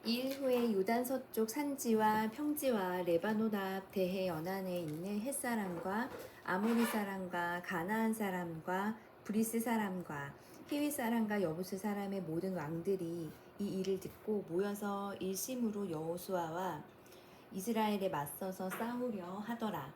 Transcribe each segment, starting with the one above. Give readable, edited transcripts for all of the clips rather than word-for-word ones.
이일 후에 요단 서쪽 산지와 평지와 레바논 앞 대해 연안에 있는 헷 사람과 아모리 사람과 가나안 사람과 브리스 사람과 히위 사람과 여부스 사람의 모든 왕들이 이 일을 듣고 모여서 일심으로 여호수아와 이스라엘에 맞서서 싸우려 하더라.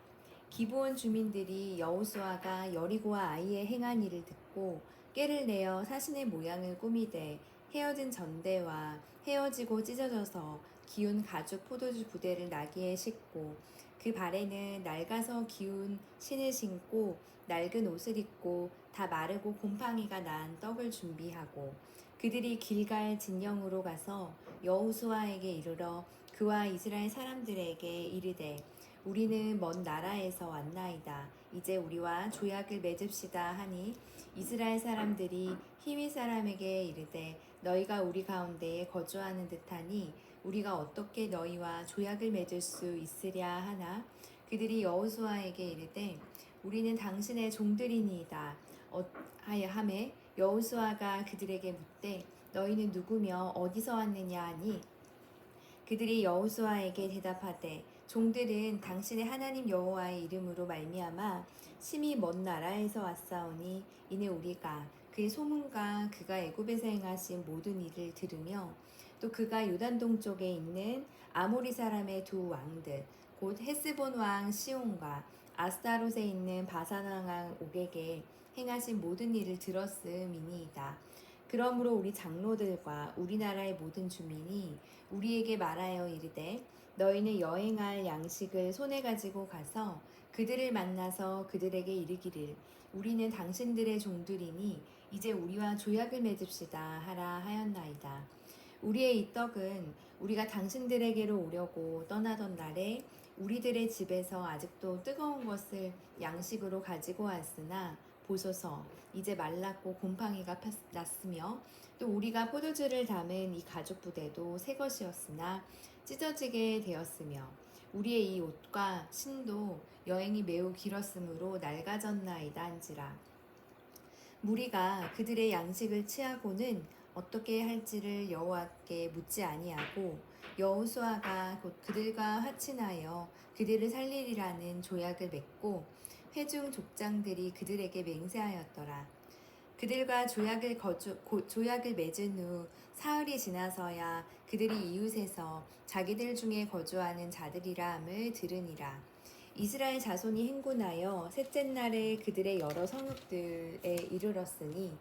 기브온 주민들이 여호수아가 여리고와 아이의 행한 일을 듣고 꾀를 내어 사신의 모양을 꾸미되 헤어진 전대와 헤어지고 찢어져서 기운 가죽 포도주 부대를 나귀에 싣고 그 발에는 낡아서 기운 신을 신고 낡은 옷을 입고 다 마르고 곰팡이가 난 떡을 준비하고 그들이 길갈 진영으로 가서 여호수아에게 이르러 그와 이스라엘 사람들에게 이르되 우리는 먼 나라에서 왔나이다. 이제 우리와 조약을 맺읍시다 하니 이스라엘 사람들이 히위 사람에게 이르되 너희가 우리 가운데에 거주하는 듯하니 우리가 어떻게 너희와 조약을 맺을 수 있으랴 하나 그들이 여호수아에게 이르되 우리는 당신의 종들이니이다 하여 하매 여호수아가 그들에게 묻되 너희는 누구며 어디서 왔느냐 하니 그들이 여호수아에게 대답하되 종들은 당신의 하나님 여호와의 이름으로 말미암아 심히 먼 나라에서 왔사오니 이는 우리가 그의 소문과 그가 애굽에서 행하신 모든 일을 들으며 또 그가 요단 동쪽에 있는 아모리 사람의 두 왕들 곧 헤스본 왕 시온과 아스타롯에 있는 바산 왕 옥에게 행하신 모든 일을 들었음이니이다. 그러므로 우리 장로들과 우리나라의 모든 주민이 우리에게 말하여 이르되 너희는 여행할 양식을 손에 가지고 가서 그들을 만나서 그들에게 이르기를 우리는 당신들의 종들이니 이제 우리와 조약을 맺읍시다 하라 하였나이다. 우리의 이 떡은 우리가 당신들에게로 오려고 떠나던 날에 우리들의 집에서 아직도 뜨거운 것을 양식으로 가지고 왔으나 보소서 이제 말랐고 곰팡이가 났으며 또 우리가 포도주를 담은 이 가죽 부대도 새 것이었으나 찢어지게 되었으며 우리의 이 옷과 신도 여행이 매우 길었으므로 낡아졌나이다 한지라. 무리가 그들의 양식을 취하고는 어떻게 할지를 여호와께 묻지 아니하고 여호수아가 곧 그들과 화친하여 그들을 살리리라는 조약을 맺고 회중 족장들이 그들에게 맹세하였더라. 그들과 조약을 맺은 후 사흘이 지나서야 그들이 이웃에서 자기들 중에 거주하는 자들이라 함을 들으니라. 이스라엘 자손이 행군하여 셋째 날에 그들의 여러 성읍들에 이르렀으니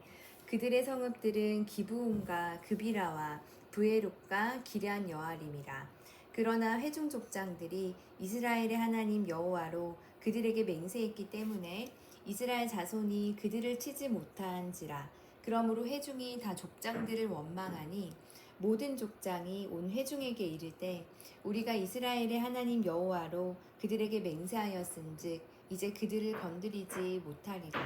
그들의 성읍들은 기브온과 그비라와 브에롯과 기럇 여아림이라. 그러나 회중 족장들이 이스라엘의 하나님 여호와로 그들에게 맹세했기 때문에 이스라엘 자손이 그들을 치지 못한지라. 그러므로 회중이 다 족장들을 원망하니 모든 족장이 온 회중에게 이르되 우리가 이스라엘의 하나님 여호와로 그들에게 맹세하였은즉 이제 그들을 건드리지 못하리라.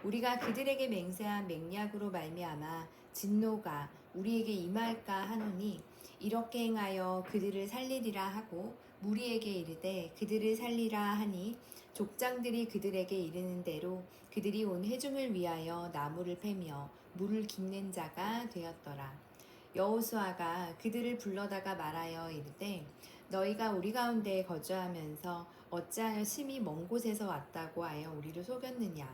우리가 그들에게 맹세한 맹약으로 말미암아 진노가 우리에게 임할까 하노니 이렇게 행하여 그들을 살리리라 하고 무리에게 이르되 그들을 살리라 하니 족장들이 그들에게 이르는 대로 그들이 온 회중을 위하여 나무를 패며 물을 깃는 자가 되었더라. 여호수아가 그들을 불러다가 말하여 이르되 너희가 우리 가운데 거주하면서 어찌하여 심히 먼 곳에서 왔다고 하여 우리를 속였느냐.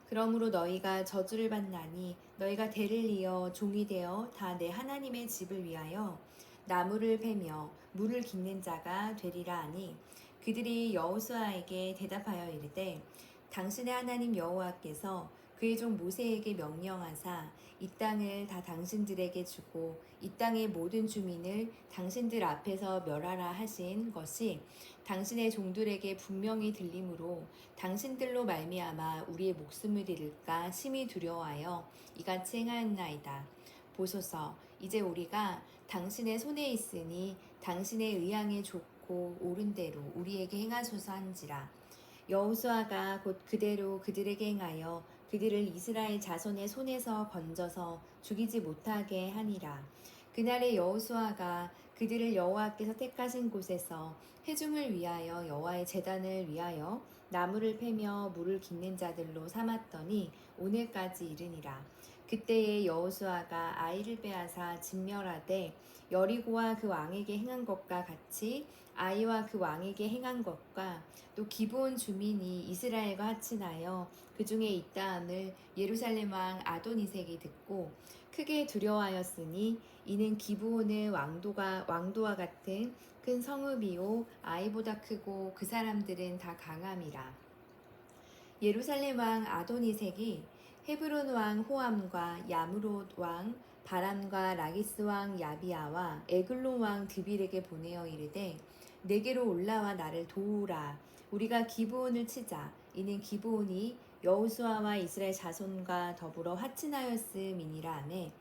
그러므로 너희가 저주를 받나니 너희가 대를 이어 종이 되어 다 내 하나님의 집을 위하여 나무를 패며 물을 깃는 자가 되리라 하니 그들이 여호수아에게 대답하여 이르되 당신의 하나님 여호와께서 그의 종 모세에게 명령하사 이 땅을 다 당신들에게 주고 이 땅의 모든 주민을 당신들 앞에서 멸하라 하신 것이 당신의 종들에게 분명히 들림으로 당신들로 말미암아 우리의 목숨을 잃을까 심히 두려워하여 이같이 행하였나이다. 보소서 이제 우리가 당신의 손에 있으니 당신의 의향에 좋고 옳은 대로 우리에게 행하소서 한지라. 여호수아가 곧 그대로 그들에게 행하여 그들을 이스라엘 자손의 손에서 건져서 죽이지 못하게 하니라. 그날에 여호수아가 그들을 여호와께서 택하신 곳에서 회중을 위하여 여호와의 제단을 위하여 나무를 패며 물을 깃는 자들로 삼았더니 오늘까지 이르니라. 그때에 여호수아가 아이를 빼앗아 진멸하되 여리고와 그 왕에게 행한 것과 같이 아이와 그 왕에게 행한 것과 또 기브온 주민이 이스라엘과 합친하여 그 중에 있다함을 예루살렘 왕 아도니색이 듣고 크게 두려워하였으니 이는 기브온은 왕도와 같은 큰 성읍이요 아이보다 크고 그 사람들은 다 강함이라. 예루살렘 왕 아도니색이 헤브론 왕 호암과 야무롯 왕 바람과 라기스 왕 야비아와 에글론 왕 드빌에게 보내어 이르되 내게로 올라와 나를 도우라. 우리가 기브온을 치자. 이는 기브온이 여호수아와 이스라엘 자손과 더불어 화친하였음이니라 하매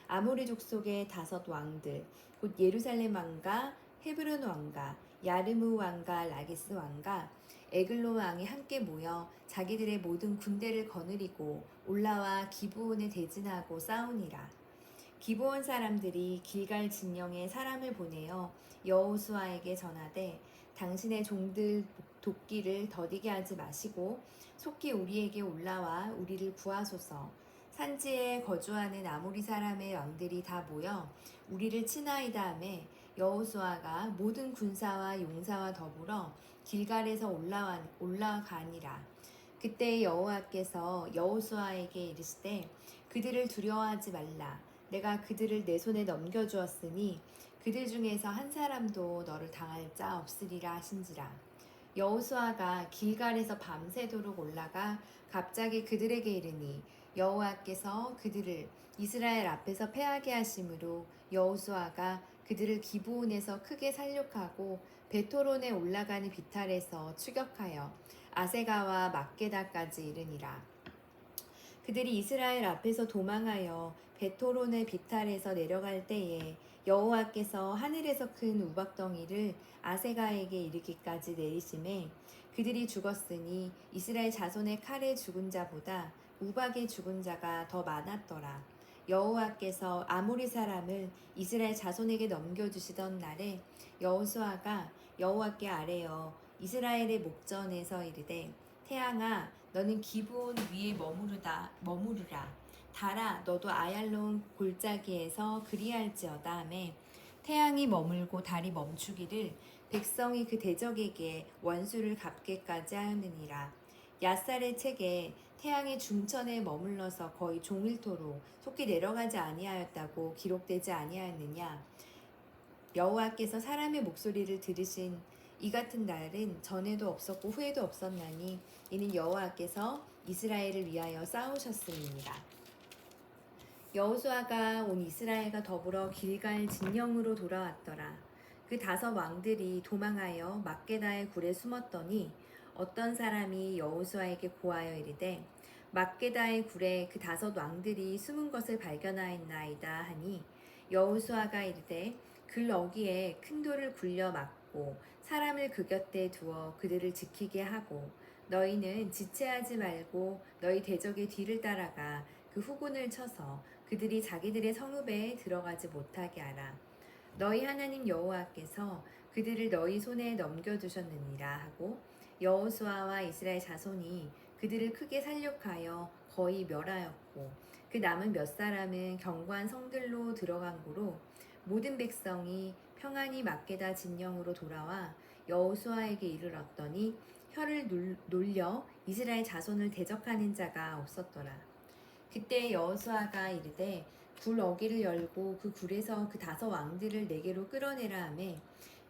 아모리 족속의 5 왕들 곧 예루살렘 왕과 헤브론 왕과 야르무 왕과 라기스 왕과 에글로 왕이 함께 모여 자기들의 모든 군대를 거느리고 올라와 기브온에 대진하고 싸우니라. 기브온 사람들이 길갈 진영에 사람을 보내어 여호수아에게 전하되 당신의 종들 돕기를 더디게 하지 마시고 속히 우리에게 올라와 우리를 구하소서. 산지에 거주하는 아모리 사람의 왕들이 다 모여 우리를 치나이다 하매 여호수아가 모든 군사와 용사와 더불어 길갈에서 올라가니라. 그때 여호와께서 여호수아에게 이르시되 그들을 두려워하지 말라. 내가 그들을 내 손에 넘겨주었으니 그들 중에서 한 사람도 너를 당할 자 없으리라 하신지라. 여호수아가 길갈에서 밤새도록 올라가 갑자기 그들에게 이르니 여호와께서 그들을 이스라엘 앞에서 패하게 하심으로 여호수아가 그들을 기브온에서 크게 살육하고 베토론에 올라가는 비탈에서 추격하여 아세가와 막게다까지 이르니라. 그들이 이스라엘 앞에서 도망하여 베토론의 비탈에서 내려갈 때에 여호와께서 하늘에서 큰 우박덩이를 아세가에게 이르기까지 내리심에 그들이 죽었으니 이스라엘 자손의 칼에 죽은 자보다 우박에 죽은 자가 더 많았더라. 여호와께서 아모리 사람을 이스라엘 자손에게 넘겨주시던 날에 여호수아가 여호와께 아뢰어 이스라엘의 목전에서 이르되 태양아 너는 기브온 위에 머무르라. 달아 너도 아얄론 골짜기에서 그리할지어다 하매 태양이 머물고 달이 멈추기를 백성이 그 대적에게 원수를 갚게까지 하느니라. 야살의 책에 태양이 중천에 머물러서 거의 종일토록 속히 내려가지 아니하였다고 기록되지 아니하였느냐. 여호와께서 사람의 목소리를 들으신 이 같은 날은 전에도 없었고 후에도 없었나니 이는 여호와께서 이스라엘을 위하여 싸우셨음이니라. 여호수아가 온 이스라엘과 더불어 길갈 진영으로 돌아왔더라. 그 5 왕들이 도망하여 막게다의 굴에 숨었더니 어떤 사람이 여호수아에게 고하여 이르되 막게다의 굴에 그 5 왕들이 숨은 것을 발견하였나이다 하니 여호수아가 이르되 글 어기에 큰 돌을 굴려 막고 사람을 그 곁에 두어 그들을 지키게 하고 너희는 지체하지 말고 너희 대적의 뒤를 따라가 그 후군을 쳐서 그들이 자기들의 성읍에 들어가지 못하게 하라. 너희 하나님 여호와께서 그들을 너희 손에 넘겨두셨느니라 하고 여호수아와 이스라엘 자손이 그들을 크게 살육하여 거의 멸하였고 그 남은 몇 사람은 견고한 성들로 들어간 고로 모든 백성이 평안히 막게다 진영으로 돌아와 여호수아에게 이르렀더니 혀를 놀려 이스라엘 자손을 대적하는 자가 없었더라. 그때 여호수아가 이르되 굴 어기를 열고 그 굴에서 그 5 왕들을 내게로 끌어내라 하매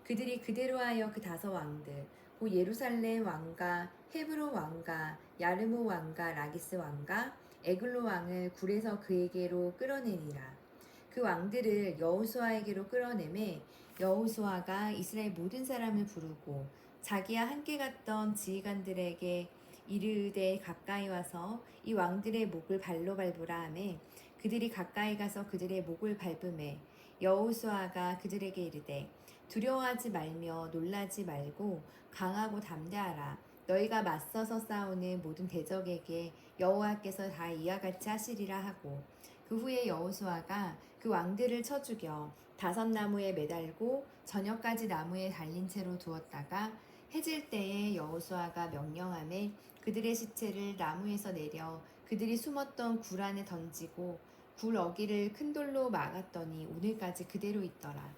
그들이 그대로 하여 그 5 왕들 곧 예루살렘 왕과 헤브론 왕과 야르모 왕과 라기스 왕과 에글로 왕을 굴에서 그에게로 끌어내니라. 그 왕들을 여호수아에게로 끌어내매 여호수아가 이스라엘 모든 사람을 부르고 자기와 함께 갔던 지휘관들에게 이르되 가까이 와서 이 왕들의 목을 발로 밟으라 하매 그들이 가까이 가서 그들의 목을 밟음에 여호수아가 그들에게 이르되 두려워하지 말며 놀라지 말고 강하고 담대하라. 너희가 맞서서 싸우는 모든 대적에게 여호와께서 다 이와 같이 하시리라 하고 그 후에 여호수아가 그 왕들을 쳐 죽여 5 나무에 매달고 저녁까지 나무에 달린 채로 두었다가 해질 때에 여호수아가 명령하매 그들의 시체를 나무에서 내려 그들이 숨었던 굴 안에 던지고 굴 어기를 큰 돌로 막았더니 오늘까지 그대로 있더라.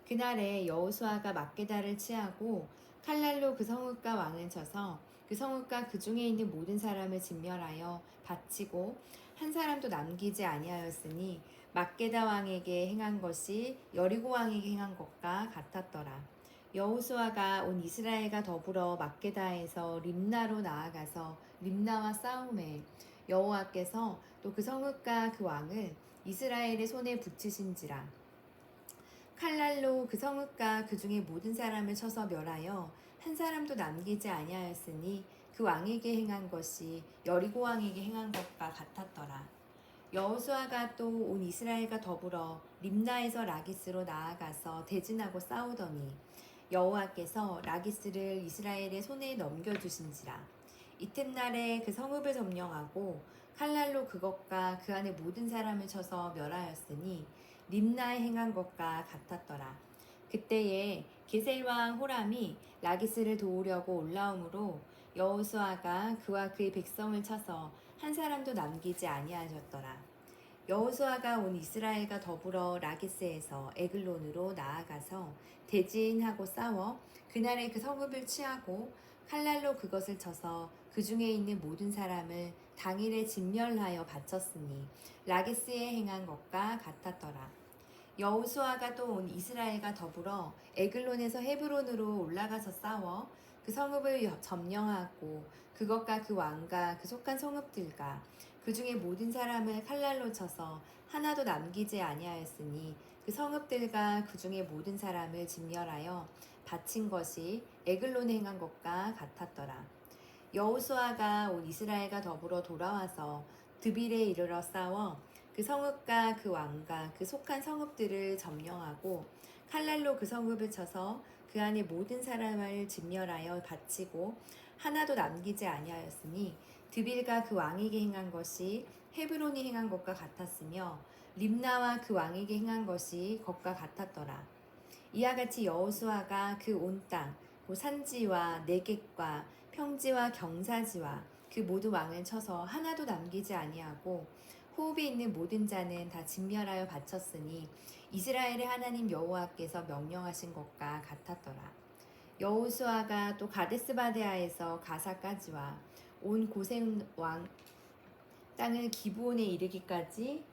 그날에 여호수아가 막게다를 취하고 칼날로 그 성읍과 왕을 쳐서 그 성읍과 그 중에 있는 모든 사람을 진멸하여 바치고 한 사람도 남기지 아니하였으니 막게다 왕에게 행한 것이 여리고 왕에게 행한 것과 같았더라. 여호수아가 온 이스라엘과 더불어 막게다에서 림나로 나아가서 림나와 싸움에 여호와께서 또 그 성읍과 그 왕을 이스라엘의 손에 붙이신지라. 칼날로 그 성읍과 그 중에 모든 사람을 쳐서 멸하여 한 사람도 남기지 아니하였으니 그 왕에게 행한 것이 여리고 왕에게 행한 것과 같았더라. 여호수아가 또 온 이스라엘과 더불어 림나에서 라기스로 나아가서 대진하고 싸우더니 여호와께서 라기스를 이스라엘의 손에 넘겨주신지라. 이튿날에 그 성읍을 점령하고 칼날로 그것과 그 안에 모든 사람을 쳐서 멸하였으니 림나에 행한 것과 같았더라. 그때에 게셀 왕 호람이 라기스를 도우려고 올라오므로 여호수아가 그와 그의 백성을 쳐서 한 사람도 남기지 아니하셨더라. 여호수아가 온 이스라엘과 더불어 라기스에서 에글론으로 나아가서 대진하고 싸워 그날에 그 성읍을 취하고 칼날로 그것을 쳐서 그 중에 있는 모든 사람을 당일에 진멸하여 바쳤으니 라기스에 행한 것과 같았더라. 여호수아가 또 온 이스라엘과 더불어 에글론에서 헤브론으로 올라가서 싸워 그 성읍을 점령하고 그것과 그 왕과 그 속한 성읍들과 그 중에 모든 사람을 칼날로 쳐서 하나도 남기지 아니하였으니 그 성읍들과 그 중에 모든 사람을 진멸하여 바친 것이 에글론에 행한 것과 같았더라. 여호수아가 온 이스라엘과 더불어 돌아와서 드빌에 이르러 싸워 그 성읍과 그 왕과 그 속한 성읍들을 점령하고 칼날로 그 성읍을 쳐서 그 안에 모든 사람을 진멸하여 바치고 하나도 남기지 아니하였으니 드빌과 그 왕에게 행한 것이 헤브론이 행한 것과 같았으며 림나와 그 왕에게 행한 것이 것과 같았더라. 이와 같이 여호수아가 그 온 땅, 산지와 내겝과 평지와 경사지와 그 모든 왕을 쳐서 하나도 남기지 아니하고 호흡이 있는 모든 자는 다 진멸하여 바쳤으니 이스라엘의 하나님 여호와께서 명령하신 것과 같았더라. 여호수아가 또 가데스바데아에서 가사까지와 온 고센 왕 땅을 기브온에 이르기까지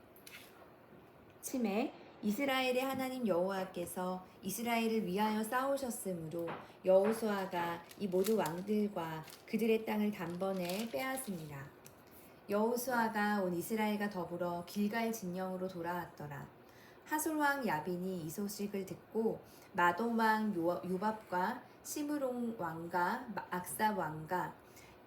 침해 이스라엘의 하나님 여호와께서 이스라엘을 위하여 싸우셨으므로 여호수아가 이 모든 왕들과 그들의 땅을 단번에 빼앗습니다. 여호수아가 온 이스라엘과 더불어 길갈 진영으로 돌아왔더라. 하솔 왕 야빈이 이 소식을 듣고 마돔 왕 요밥과 시므롱 왕과 악사 왕과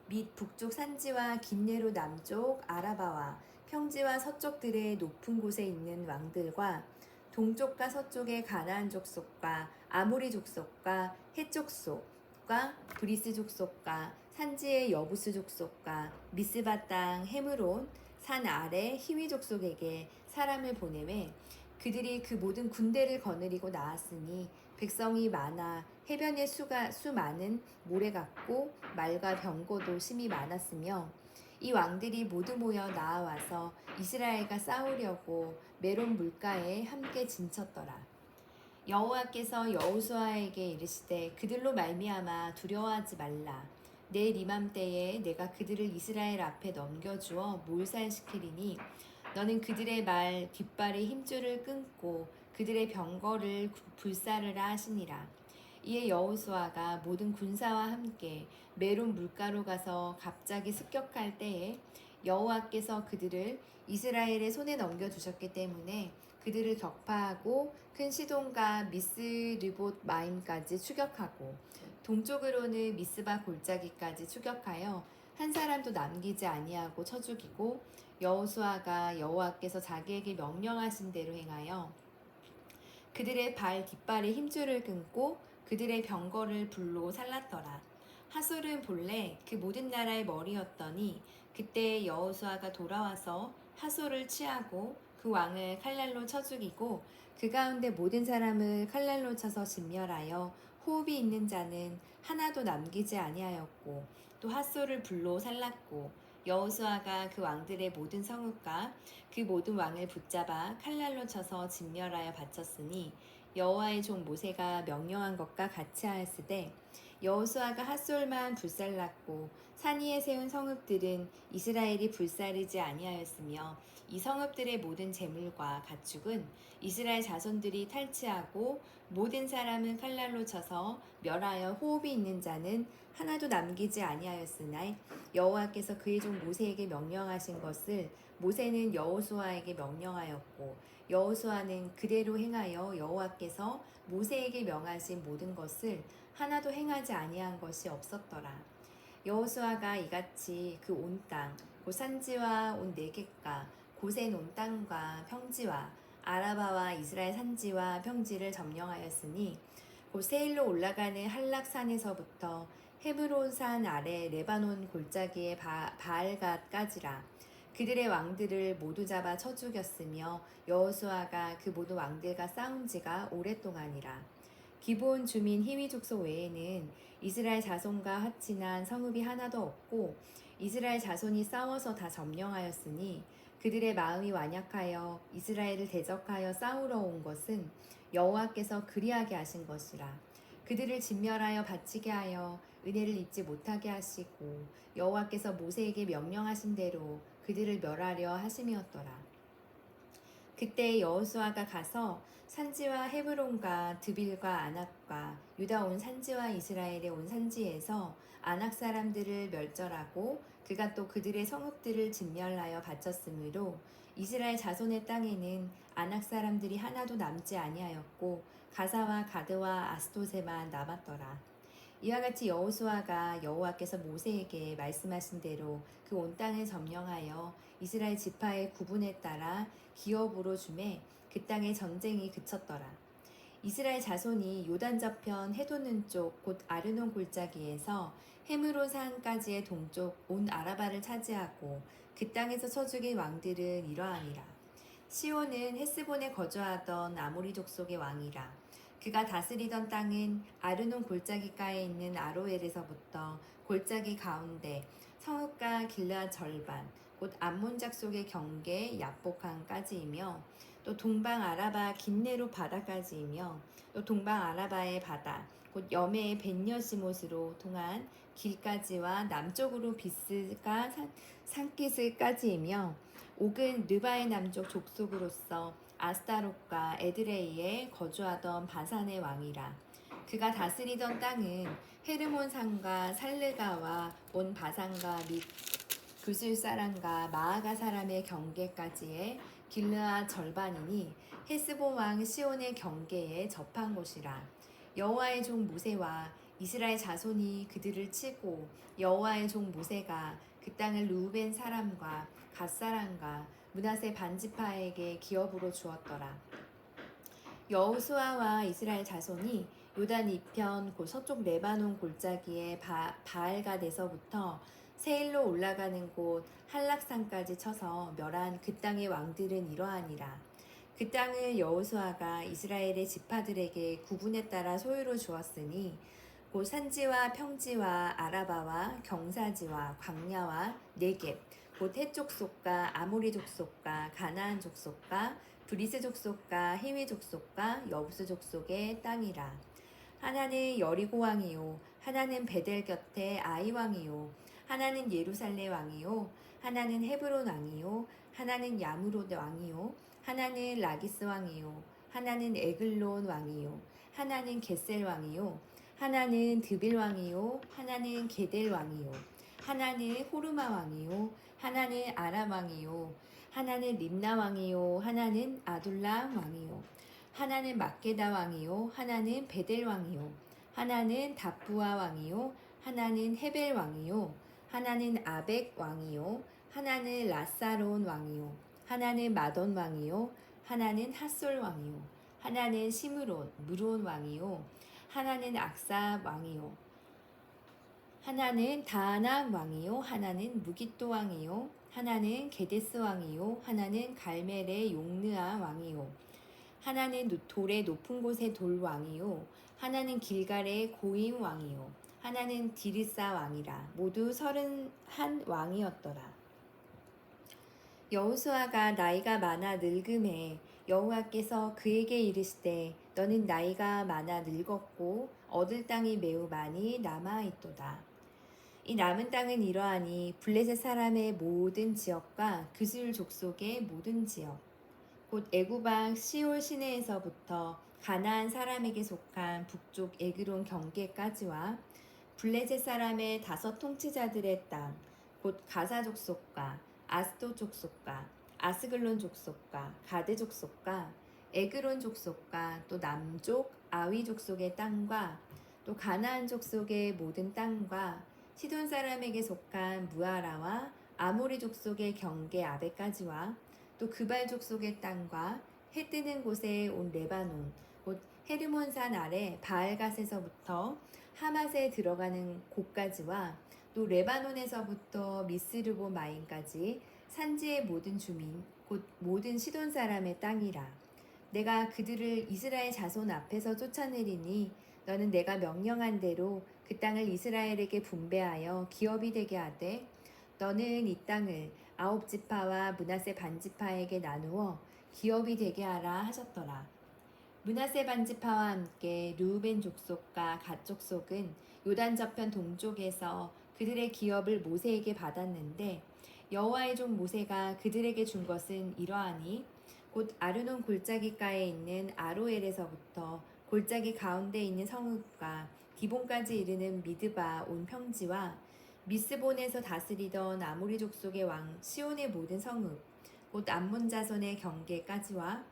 및 북쪽 산지와 긴네로 남쪽 아라바와 평지와 서쪽들의 높은 곳에 있는 왕들과 동쪽과 서쪽의 가나안 족속과 아모리 족속과 헷 족속과 브리스 족속과 산지의 여부스 족속과 미스바 땅 헤므론 산 아래 히위 족속에게 사람을 보내매 그들이 그 모든 군대를 거느리고 나왔으니 백성이 많아 해변에 수 많은 모래 같고 말과 병거도 심히 많았으며 이 왕들이 모두 모여 나아와서 이스라엘과 싸우려고 메론 물가에 함께 진쳤더라. 여호와께서 여호수아에게 이르시되 그들로 말미암아 두려워하지 말라. 내일 이맘때에 내가 그들을 이스라엘 앞에 넘겨주어 몰살시키리니 너는 그들의 말 뒷발의 힘줄을 끊고 그들의 병거를 불사르라 하시니라. 이에 여호수아가 모든 군사와 함께 메론 물가로 가서 갑자기 습격할 때에 여호와께서 그들을 이스라엘의 손에 넘겨주셨기 때문에 그들을 격파하고 큰 시돈과 미스르봇 마임까지 추격하고 동쪽으로는 미스바 골짜기까지 추격하여 한 사람도 남기지 아니하고 쳐 죽이고 여호수아가 여호와께서 자기에게 명령하신 대로 행하여 그들의 발 뒷발의 힘줄을 끊고 그들의 병거를 불로 살랐더라. 하솔은 본래 그 모든 나라의 머리였더니 그때 여호수아가 돌아와서 하솔을 취하고 그 왕을 칼날로 쳐 죽이고 그 가운데 모든 사람을 칼날로 쳐서 진멸하여 호흡이 있는 자는 하나도 남기지 아니하였고 또 하솔을 불로 살랐고 여호수아가 그 왕들의 모든 성읍과 그 모든 왕을 붙잡아 칼날로 쳐서 진멸하여 바쳤으니 여호와의 종 모세가 명령한 것과 같이 하였으되 여호수아가 핫솔만 불살랐고 산 위에 세운 성읍들은 이스라엘이 불사르지 아니하였으며 이 성읍들의 모든 재물과 가축은 이스라엘 자손들이 탈취하고 모든 사람은 칼날로 쳐서 멸하여 호흡이 있는 자는 하나도 남기지 아니하였으나 여호와께서 그의 종 모세에게 명령하신 것을 모세는 여호수아에게 명령하였고 여호수아는 그대로 행하여 여호와께서 모세에게 명하신 모든 것을 하나도 행하지 아니한 것이 없었더라. 여호수아가 이같이 그 온 땅, 곧 산지와 온 네겝과 고센 온 땅과 평지와 아라바와 이스라엘 산지와 평지를 점령하였으니 곧 세일로 올라가는 한락산에서부터 헤브론산 아래 레바논 골짜기의 바알갓까지라. 그들의 왕들을 모두 잡아 쳐 죽였으며 여호수아가 그 모든 왕들과 싸운 지가 오랫동안이라. 기본 주민 히위 족속 외에는 이스라엘 자손과 합친한 성읍이 하나도 없고 이스라엘 자손이 싸워서 다 점령하였으니 그들의 마음이 완약하여 이스라엘을 대적하여 싸우러 온 것은 여호와께서 그리하게 하신 것이라. 그들을 진멸하여 바치게 하여 은혜를 잊지 못하게 하시고 여호와께서 모세에게 명령하신 대로 그들을 멸하려 하심이었더라. 그때 여호수아가 가서 산지와 헤브론과 드빌과 아낙과 유다 온 산지와 이스라엘의 온 산지에서 아낙 사람들을 멸절하고 그가 또 그들의 성읍들을 진멸하여 바쳤으므로 이스라엘 자손의 땅에는 아낙 사람들이 하나도 남지 아니하였고 가사와 가드와 아스도세만 남았더라. 이와 같이 여호수아가 여호와께서 모세에게 말씀하신 대로 그 온 땅을 점령하여 이스라엘 지파의 구분에 따라 기업으로 주매 그 땅의 전쟁이 그쳤더라. 이스라엘 자손이 요단 저편 해돋는 쪽 곧 아르논 골짜기에서 헤므론 산까지의 동쪽 온 아라바를 차지하고 그 땅에서 쳐 죽인 왕들은 이러하니라. 시온은 헤스본에 거주하던 아모리 족속의 왕이라. 그가 다스리던 땅은 아르논 골짜기가에 있는 아로엘에서부터 골짜기 가운데 성읍과 길르앗 절반 곧 암몬 작속의 경계 야복강까지이며 또 동방 아라바 긴네로 바다까지이며 또 동방 아라바의 바다 곧 여매의 벤여시못으로 통한 길까지와 남쪽으로 비스가 산기슭까지이며 옥은 르바의 남쪽 족속으로서 아스타롯과 에드레이에 거주하던 바산의 왕이라. 그가 다스리던 땅은 헤르몬 산과 살르가와 온 바산과 및 구슬 사람과 마아가 사람의 경계까지의 길르앗 절반이니 헤스본 왕 시온의 경계에 접한 곳이라. 여호와의 종 모세와 이스라엘 자손이 그들을 치고 여호와의 종 모세가 그 땅을 루벤 사람과 갓 사람과 므낫세 반지파에게 기업으로 주었더라. 여호수아와 이스라엘 자손이 요단 이편 곧 서쪽 레바논 골짜기의 바알갓에서부터 세일로 올라가는 곳 한락산까지 쳐서 멸한 그 땅의 왕들은 이러하니라. 그 땅을 여호수아가 이스라엘의 지파들에게 구분에 따라 소유로 주었으니 곧 산지와 평지와 아라바와 경사지와 광야와 네겝 곧 헷 족속과 아모리 족속과 가나안 족속과 브리스 족속과 히위 족속과 여부스 족속의 땅이라. 하나는 여리고 왕이요 하나는 베델 곁에 아이 왕이요 하나는 예루살렘 왕이요 하나는 헤브론 왕이요 하나는 야무롯 왕이요 하나는 라기스 왕이요 하나는 에글론 왕이요 하나는 게셀 왕이요 하나는 드빌 왕이요 하나는 게델 왕이요 하나는 호르마 왕이요 하나는 아람 왕이요 하나는 림나 왕이요 하나는 아둘람 왕이요 하나는 막게다 왕이요 하나는 베델 왕이요 하나는 다부아 왕이요 하나는 헤벨 왕이요 하나는 아벡 왕이요 하나는 라사론 왕이요 하나는 마돈 왕이요 하나는 핫솔 왕이요 하나는 시므론 무론 왕이요 하나는 악사 왕이요 하나는 다아낙 왕이요 하나는 무깃도 왕이요 하나는 게데스 왕이요 하나는 갈멜의 용느아 왕이요 하나는 돌의 높은 곳의 돌 왕이요 하나는 길갈의 고임 왕이요 하나는 디르사 왕이라. 모두 31 왕이었더라. 여호수아가 나이가 많아 늙음에 여호와께서 그에게 이르시되 너는 나이가 많아 늙었고 얻을 땅이 매우 많이 남아 있도다. 이 남은 땅은 이러하니 블레셋 사람의 모든 지역과 그술 족속의 모든 지역 곧 애굽왕 시올 시내에서부터 가나안 사람에게 속한 북쪽 에그론 경계까지와 블레셋 사람의 5 통치자들의 땅 곧 가사 족속과 아스도 족속과 아스글론 족속과 가드 족속과 에그론 족속과 또 남쪽 아위 족속의 땅과 또 가나안 족속의 모든 땅과 시돈 사람에게 속한 무아라와 아모리 족속의 경계 아베까지와 또 그발 족속의 땅과 해 뜨는 곳에 온 레바논 곧 헤르몬산 아래 바알갓에서부터 하맛에 들어가는 곳까지와 또 레바논에서부터 미스르보 마임까지 산지의 모든 주민 곧 모든 시돈 사람의 땅이라. 내가 그들을 이스라엘 자손 앞에서 쫓아내리니 너는 내가 명령한 대로 그 땅을 이스라엘에게 분배하여 기업이 되게 하되 너는 이 땅을 9지파와 므낫세 반지파에게 나누어 기업이 되게 하라 하셨더라. 므낫세 반지파와 함께 르우벤 족속과 갓 족속은 요단 저편 동쪽에서 그들의 기업을 모세에게 받았는데 여호와의 종 모세가 그들에게 준 것은 이러하니 곧 아르논 골짜기가에 있는 아로엘에서부터 골짜기 가운데 있는 성읍과 디본까지 이르는 미드바 온 평지와 미스본에서 다스리던 아모리 족속의 왕 시온의 모든 성읍 곧 암몬 자손의 경계까지와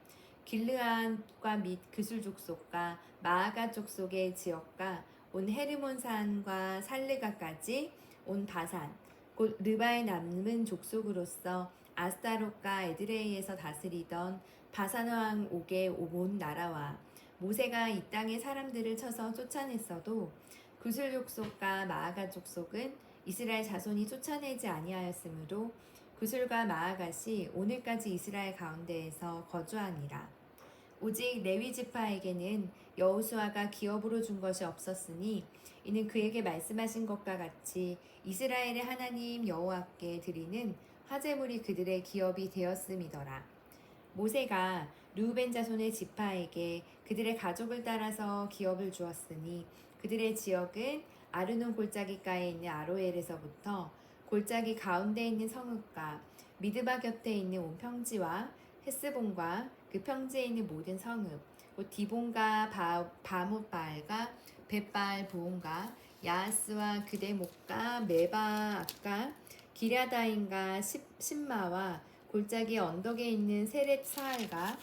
길르앗과 및 그술 족속과 마아가 족속의 지역과 온 헤르몬산과 살르가까지 온 바산 곧 르바의 남은 족속으로서 아스타롯과 에드레이에서 다스리던 바산 왕 옥의 온 나라와 모세가 이 땅의 사람들을 쳐서 쫓아냈어도 그술 족속과 마아가 족속은 이스라엘 자손이 쫓아내지 아니하였으므로 그술과 마아갓이 오늘까지 이스라엘 가운데에서 거주하니라. 오직 레위 지파에게는 여호수아가 기업으로 준 것이 없었으니 이는 그에게 말씀하신 것과 같이 이스라엘의 하나님 여호와께 드리는 화제물이 그들의 기업이 되었음이더라. 모세가 르우벤 자손의 지파에게 그들의 가족을 따라서 기업을 주었으니 그들의 지역은 아르논 골짜기가에 있는 아로엘에서부터 골짜기 가운데 있는 성읍과 미드바 곁에 있는 온 평지와 헤스본과 그 평지에 있는 모든 성읍 곧 디본과 바뭇바알과 벳바알 보온과 야하스와 그대목과 메바악과 기랴다임과 십마와 골짜기 언덕에 있는 세렛 사알과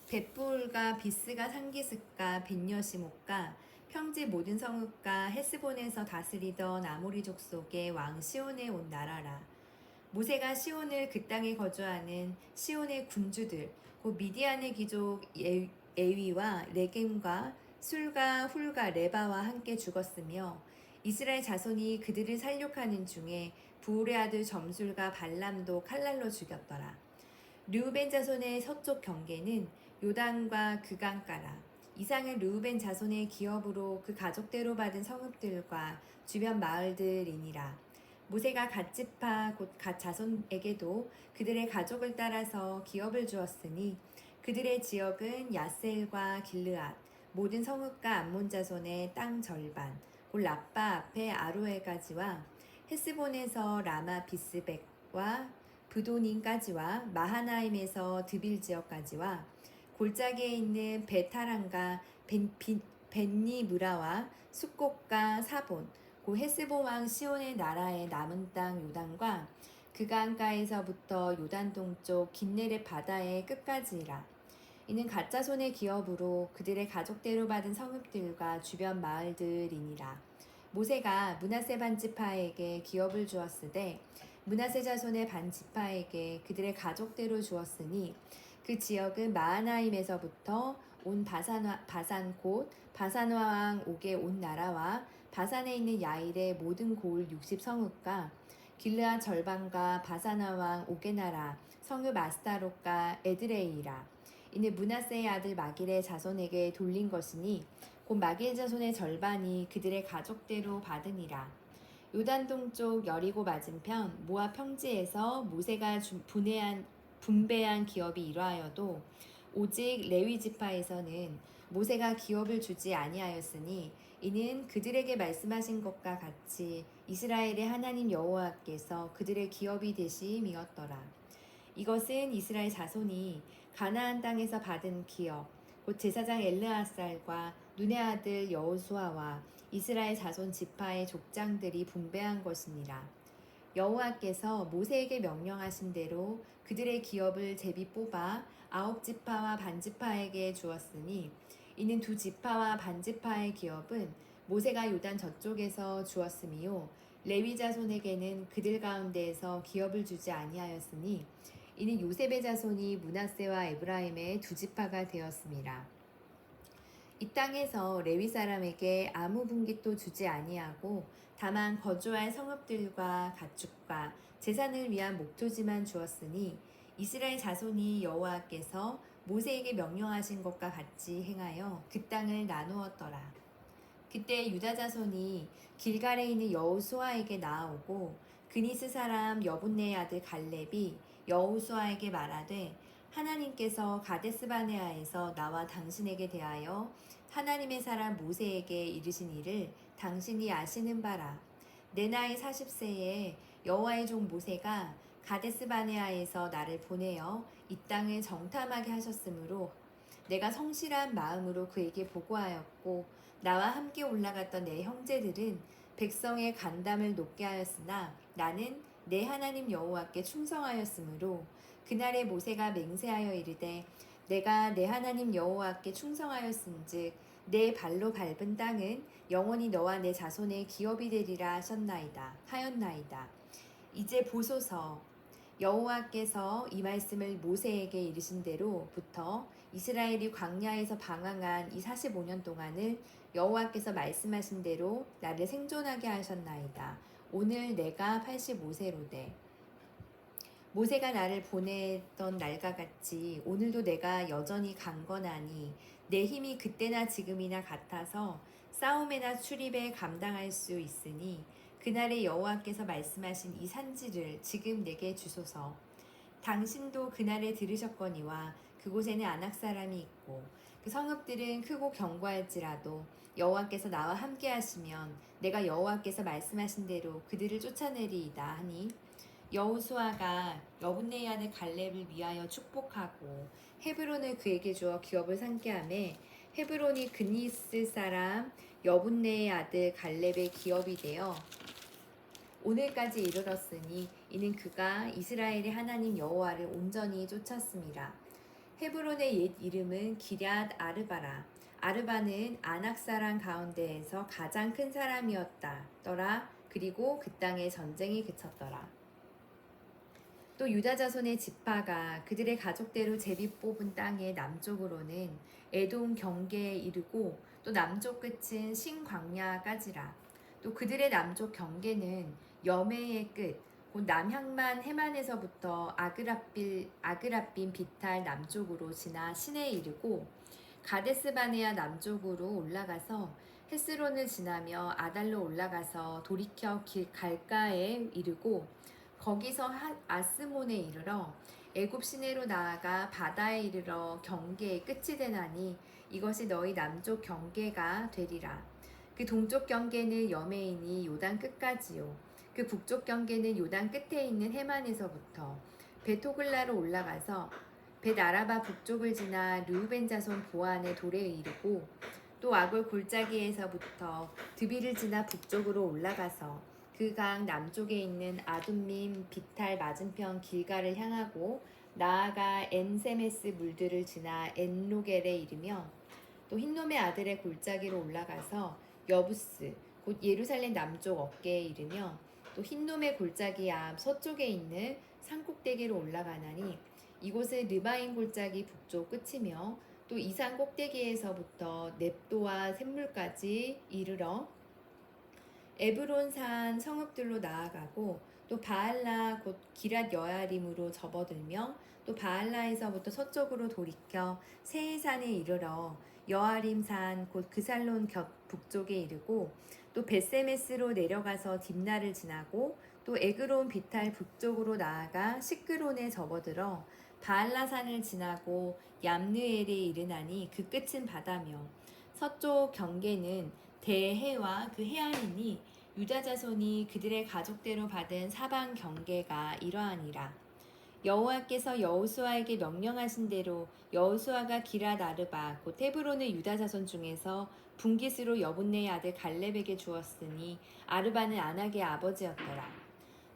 벳불과 비스가 상기스가 벳여시목과 평지 모든 성읍과 헤스본에서 다스리던 아모리 족속의 왕 시온에 온 나라라. 모세가 시온을 그 땅에 거주하는 시온의 군주들 곧 미디안의 귀족 에위와 레겜과 술과 훌과 레바와 함께 죽었으며 이스라엘 자손이 그들을 살육하는 중에 부울의 아들 점술과 발람도 칼날로 죽였더라. 르우벤 자손의 서쪽 경계는 요단과 그 강가라. 이상은 르우벤 자손의 기업으로 그 가족대로 받은 성읍들과 주변 마을들이니라. 모세가 갓 지파 곧 갓 자손에게도 그들의 가족을 따라서 기업을 주었으니 그들의 지역은 야셀과 길르앗 모든 성읍과 암몬 자손의 땅 절반 곧 라빠 앞에 아로에까지와 헤스본에서 라마 비스백과 브도닌까지와 마하나임에서 드빌 지역까지와 골짜기에 있는 베타랑과 벤니무라와 숫곡과 사본 고 헤스본 왕 시온의 나라의 남은 땅 요단과 그 강가에서부터 요단 동쪽 긴네렛 바다의 끝까지라. 이는 가짜손의 기업으로 그들의 가족대로 받은 성읍들과 주변 마을들이니라. 모세가 므낫세 반지파에게 기업을 주었으되 므낫세 자손의 반지파에게 그들의 가족대로 주었으니 그 지역은 마하나임에서부터 온 바산 곧 바산화 왕 옥의 온 나라와 바산에 있는 야일의 모든 고을 60성읍과 길르앗 절반과 바산화 왕 옥의 나라 성읍 아스타롯과 에드레이라. 이는 므낫세의 아들 마길의 자손에게 돌린 것이니 곧 마길 자손의 절반이 그들의 가족대로 받으니라. 요단 동쪽 여리고 맞은편 모압 평지에서 모세가 분배한 기업이 이러하여도 오직 레위 지파에서는 모세가 기업을 주지 아니하였으니 이는 그들에게 말씀하신 것과 같이 이스라엘의 하나님 여호와께서 그들의 기업이 되심이었더라. 이것은 이스라엘 자손이 가나안 땅에서 받은 기업, 곧 제사장 엘르아살과 눈의 아들 여호수아와 이스라엘 자손 지파의 족장들이 분배한 것이니라. 여호와께서 모세에게 명령하신 대로 그들의 기업을 제비 뽑아 9지파와 반지파에게 주었으니 이는 2지파와 반지파의 기업은 모세가 요단 저쪽에서 주었으며 레위 자손에게는 그들 가운데에서 기업을 주지 아니하였으니 이는 요셉의 자손이 므낫세와 에브라임의 2지파가 되었습니다. 이 땅에서 레위 사람에게 아무 분깃도 주지 아니하고 다만 거주할 성읍들과 가축과 제산을 위한 목토지만 주었으니 이스라엘 자손이 여호와께서 모세에게 명령하신 것과 같이 행하여 그 땅을 나누었더라. 그때 유다 자손이 길갈에 있는 여호수아에게 나아오고 그니스 사람 여분네의 아들 갈렙이 여호수아에게 말하되 하나님께서 가데스바네아에서 나와 당신에게 대하여 하나님의 사람 모세에게 이르신 일을 당신이 아시는 바라. 내 나이 40세에 여호와의 종 모세가 가데스바네아에서 나를 보내어 이 땅을 정탐하게 하셨으므로 내가 성실한 마음으로 그에게 보고하였고 나와 함께 올라갔던 내 형제들은 백성의 간담을 높게 하였으나 나는 내 하나님 여호와께 충성하였으므로 그날에 모세가 맹세하여 이르되 내가 내 하나님 여호와께 충성하였은즉 내 발로 밟은 땅은 영원히 너와 내 자손의 기업이 되리라 하였나이다. 이제 보소서 여호와께서 이 말씀을 모세에게 이르신 대로부터 이스라엘이 광야에서 방황한 이 45년 동안을 여호와께서 말씀하신 대로 나를 생존하게 하셨나이다. 오늘 내가 85세로되 모세가 나를 보냈던 날과 같이 오늘도 내가 여전히 강건하니 내 힘이 그때나 지금이나 같아서 싸움에나 출입에 감당할 수 있으니 그날에 여호와께서 말씀하신 이 산지를 지금 내게 주소서. 당신도 그날에 들으셨거니와 그곳에는 아낙 사람이 있고 그 성읍들은 크고 견고할지라도 여호와께서 나와 함께 하시면 내가 여호와께서 말씀하신 대로 그들을 쫓아내리이다 하니 여호수아가 여분네의 아들 갈렙을 위하여 축복하고 헤브론을 그에게 주어 기업을 삼게 하매 헤브론이 그니스 사람 여분네의 아들 갈렙의 기업이 되어 오늘까지 이르렀으니 이는 그가 이스라엘의 하나님 여호와를 온전히 쫓았습니다. 헤브론의 옛 이름은 기럇 아르바라. 아르바는 아낙 사람 가운데에서 가장 큰 사람이었더라. 그리고 그 땅에 전쟁이 그쳤더라. 또 유다 자손의 지파가 그들의 가족대로 제비 뽑은 땅의 남쪽으로는 에돔 경계에 이르고 또 남쪽 끝은 신광야까지라. 또 그들의 남쪽 경계는 여메의 끝, 곧 남향만 해만에서부터 아그라빈 비탈 남쪽으로 지나 신에 이르고 가데스바네아 남쪽으로 올라가서 헤스론을 지나며 아달로 올라가서 돌이켜 갈가에 이르고 거기서 아스몬에 이르러 애굽 시내로 나아가 바다에 이르러 경계의 끝이 되나니 이것이 너희 남쪽 경계가 되리라. 그 동쪽 경계는 여메인이 요단 끝까지요. 그 북쪽 경계는 요단 끝에 있는 해만에서부터 베토글라로 올라가서 벳아라바 북쪽을 지나 르우벤 자손 보안의 돌에 이르고 또 아골 골짜기에서부터 드비를 지나 북쪽으로 올라가서 그 강 남쪽에 있는 아둠밈 비탈 맞은편 길가를 향하고 나아가 엔세메스 물들을 지나 엔로겔에 이르며 또 흰놈의 아들의 골짜기로 올라가서 여부스 곧 예루살렘 남쪽 어깨에 이르며 또 흰놈의 골짜기 앞 서쪽에 있는 산꼭대기로 올라가나니 이곳은 르바인 골짜기 북쪽 끝이며 또 이 산 꼭대기에서부터 넵도와 샘물까지 이르러 에브론산 성읍들로 나아가고 또 바알라 곧 기랏 여야림으로 접어들며 또 바알라에서부터 서쪽으로 돌이켜 세해산에 이르러 여아림산 곧 그살론 곁 북쪽에 이르고 또 벳세메스로 내려가서 딥나를 지나고 또 에그론 비탈 북쪽으로 나아가 시끄론에 접어들어 바알라산을 지나고 얌느엘에 이르나니 그 끝은 바다며 서쪽 경계는 대해와 그 해안이니 유다 자손이 그들의 가족대로 받은 사방 경계가 이러하니라. 여호와께서 여호수아에게 명령하신 대로 여호수아가 기랏 아르바 곧 헤브론의 유다 자손 중에서 분깃으로 여분네의 아들 갈렙에게 주었으니 아르바는 아낙의 아버지였더라.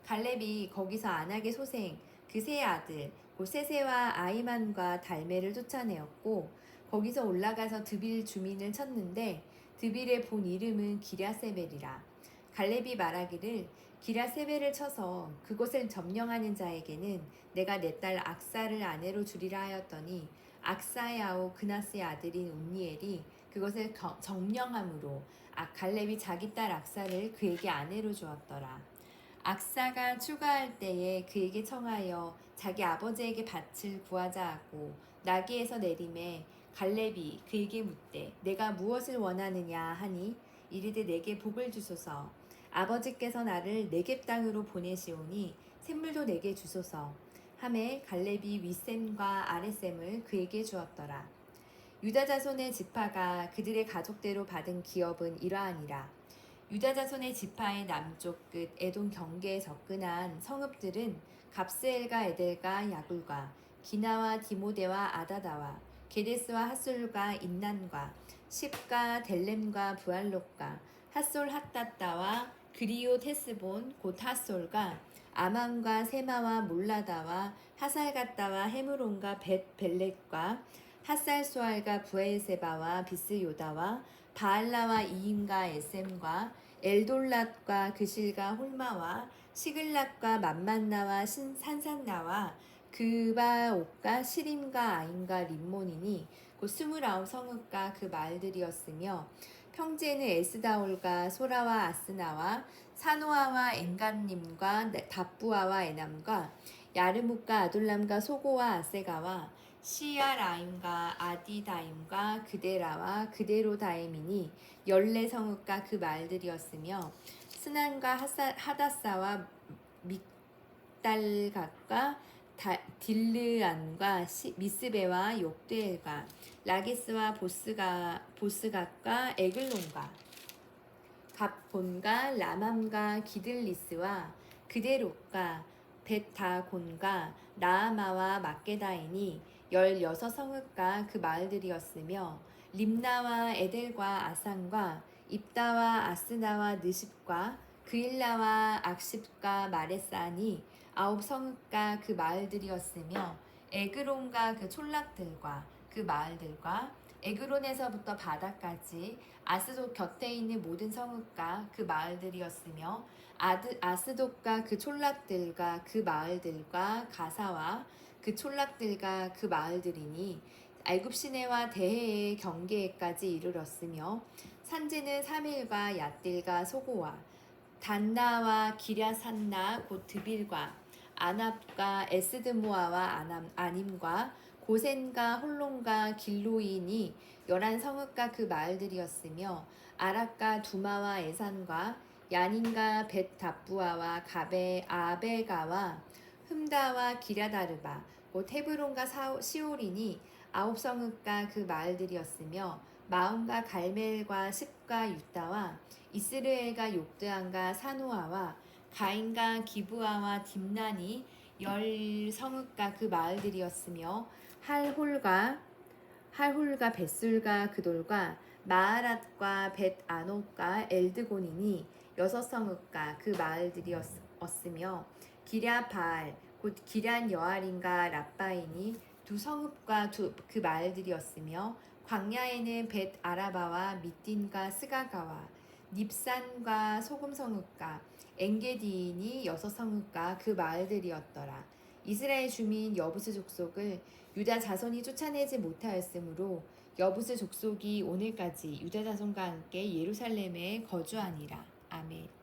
갈렙이 거기서 아낙의 소생 그 세 아들 곧 세세와 아이만과 달메를 쫓아내었고 거기서 올라가서 드빌 주민을 쳤는데 드빌의 본 이름은 기랴세벨이라. 갈렙이 말하기를 기랴세벨을 쳐서 그곳을 점령하는 자에게는 내가 내 딸 악사를 아내로 주리라 하였더니 악사의 아우 그나스의 아들인 온니엘이 그것을 점령함으로 갈렙이 자기 딸 악사를 그에게 아내로 주었더라. 악사가 추가할 때에 그에게 청하여 자기 아버지에게 밭을 구하자 하고 나귀에서 내림에 갈렙이 그에게 묻되 내가 무엇을 원하느냐 하니 이르되 내게 복을 주소서. 아버지께서 나를 네겝 땅으로 보내시오니 샘물도 내게 주소서. 하매 갈렙이 윗샘과 아랫샘을 그에게 주었더라. 유다 자손의 지파가 그들의 가족대로 받은 기업은 이러하니라. 유다 자손의 지파의 남쪽 끝 에돔 경계에 접근한 성읍들은 갑스엘과 에델과 야굴과 기나와 디모데와 아다다와 게데스와 핫솔과 인난과 십과 델렘과 부알롯과 핫솔 핫다다와 그리오 테스본 곧 핫솔과 아만과 세마와 몰라다와 하살갓다와 헤므론과 벳 벨렛과 핫살수알과 부엘세바와 비스요다와 바알라와 이임과 에셈과 엘돌랏과 그실과 홀마와 시글락과 맘만나와 산산나와 그바옥과 시림과 아임과 림몬이니 곧 29 성읍과 그 마을들이었으며 평지에는 에스다올과 소라와 아스나와 사노아와 엔간님과 답부아와 에남과 야르묵과 아둘람과 소고와 아세가와 시야라임과 아디다임과 그데라와 그데로다임이니 14성읍과 그 마을들이었으며 스난과 하다사와 믹달갓과 딜르안과 미스베와 욕드엘과 라기스와 보스갓과 에글론과 갑본과 라맘과 기들리스와 그데롯과 벳다곤과 나아마와 막게다이니 16성읍과 그 마을들이었으며 림나와 에델과 아산과 입다와 아스나와 느십과 그일라와 악십과 마레사니 9성읍과 그 마을들이었으며 에그론과 그 촌락들과 그 마을들과 에그론에서부터 바다까지 아스돗 곁에 있는 모든 성읍과 그 마을들이었으며 아스돗과 그 촌락들과 그 마을들과 가사와 그 촌락들과 그 마을들이니 애굽 시내와 대해의 경계에까지 이르렀으며 산지는 사밀과 얏딜과 소고와 단나와 기랴산나 곧 드빌과 아납과 에스드모아와 아님과 고센과 홀론과 길로이니 11성읍과 그 마을들이었으며 아락과 두마와 에산과 야닌과 벳다부아와 아베가와 흠다와 기랴다르바 곧 헤브론과 시올이니 9성읍과 그 마을들이었으며 마음과 갈멜과 십과 유다와 이스르엘과 욕드안과 사노아와 가인과 기브아와 딥난이 10성읍과 그 마을들이었으며 할홀과 벳술과 그돌과 마하랏과 벳아노과 엘드곤이니 6성읍과 그 마을들이었으며 기랴바알 곧 기란 여아린과 랍바이니 2성읍과 그 마을들이었으며 광야에는 벳 아라바와 미딘과 스가가와 닙산과 소금성읍과 엔게디인이 6성읍과 그 마을들이었더라. 이스라엘 주민 여부스 족속을 유다 자손이 쫓아내지 못하였으므로 여부스 족속이 오늘까지 유다 자손과 함께 예루살렘에 거주하니라. 아멘.